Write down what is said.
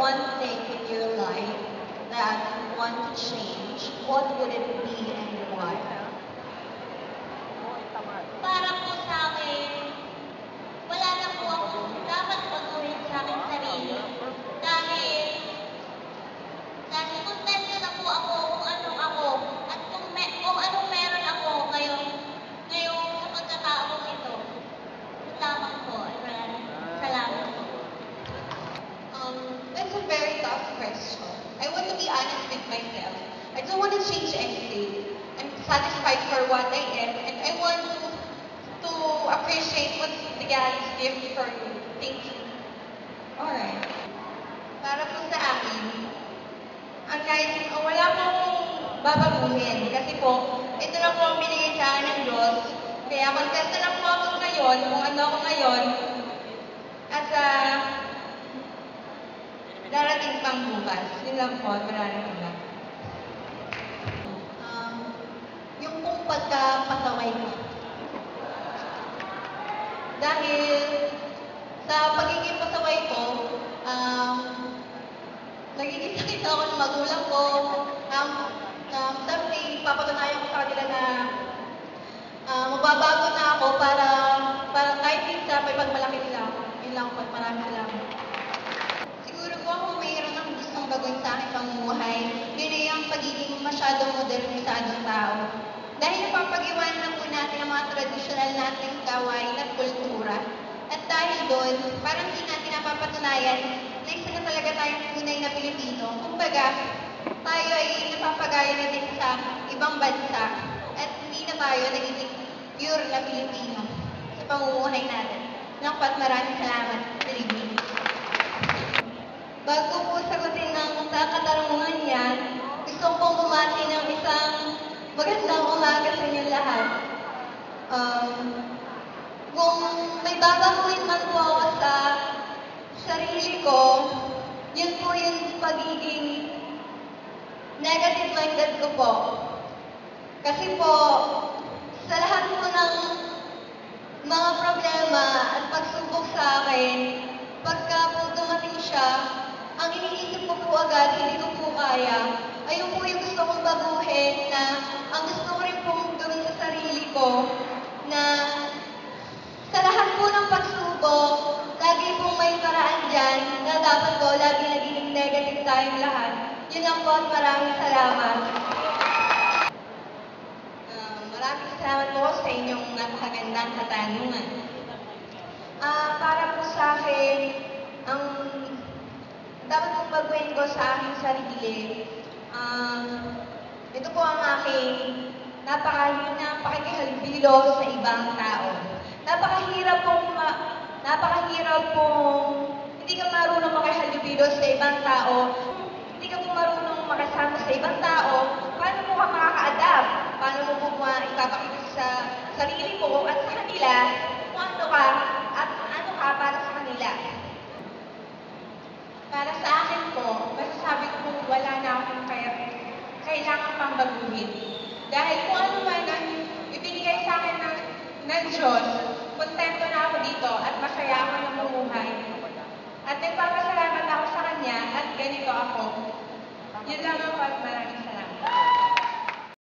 one thing in your life that you want to change, what would it be and why? Para po sa akin, wala na po akong dapat baguhin sa aking sarili. Dahil kontento na po ako kung anong ako at kung anong meron ako ngayong sa pagkatao ko ito. Lamang po. Maraming salamat po. That's a very tough question. I want to be honest with myself. I don't want to change anything. I'm satisfied for what I am, and I want to appreciate what the God's gift for you. Thank you. Alright. Para po sa akin, wala pong babaguhin. Kasi po, ito na po ang binigay sa akin ng Diyos. Kaya kontento lang po ako ngayon, kung ano ako ngayon. At darating pang bukas. Yun lang po, maraming salamat. Yung pong pagkapasaway ko. Dahil sa pagiging pasaway ko, nagiging sakit ako ng magulang ko. Someday, papatunayan ko sa kanila na mababago na ako para kahit minsan may pagmalaki nila ako. Yun lang po, maraming salamat. Siguro po kung mayroon ng gustong baguhin sa aking pamumuhay, yun ay ang pagiging masyadong modernisadong tao. Dahil napapag-iwan na po natin ang mga tradisyonal nating gawain at kultura. At dahil doon, parang hindi natin napapatunayan na isa na talaga tayong tunay na Pilipino. Kumbaga, tayo ay napapagaya na din sa ibang bansa at hindi na tayo nagiging pure na Pilipino sa pamumuhay natin. Naku, maraming salamat. Dirigin. Bago po sagutin ng katarungan yan, gusto kong bumati ng isang magandang umaga sa inyo lahat. Kung may babaguhin man po ako sa sarili ko, yun po yung pagiging negative-minded ko po. Kasi po, sa lahat po ng mga problema at pagsubok sa akin, pagka po dumating siya, ang iniisip ko po agad, hindi ko po kaya. Ayun po yung gusto kong baguhin na ang gusto ko rin pong gawin sa sarili ko na sa lahat po ng pagsubok, lagi pong may paraan dyan na dapat po lagi naging negative tayong lahat. Yun lang po at maraming salamat. Maraming salamat po sa inyong napakagandang katanungan. Para po sa akin, ang dapat pong baguhin ko sa aking sarili, ito po ang aking napakakihalubilo sa ibang tao. Napakahirap pong hindi ka marunong makihalubilo sa ibang tao, hindi ka po marunong makasama sa ibang tao, paano mo ka makaka-adapt? Paano mo po ipapakita sa sarili mo at sa kanila kung ano ka at ano ka para sa kanila? Para sa akin po, masasabi ko kung wala na akong kailangan pang baguhin. Dahil kung ano man ang ibinigay sa akin ng Diyos, kontento na ako dito at masaya ako ng bumuhay. At nagpapasalamat ako sa Kanya at ganito ako. Yun lang ako at maraming salamat.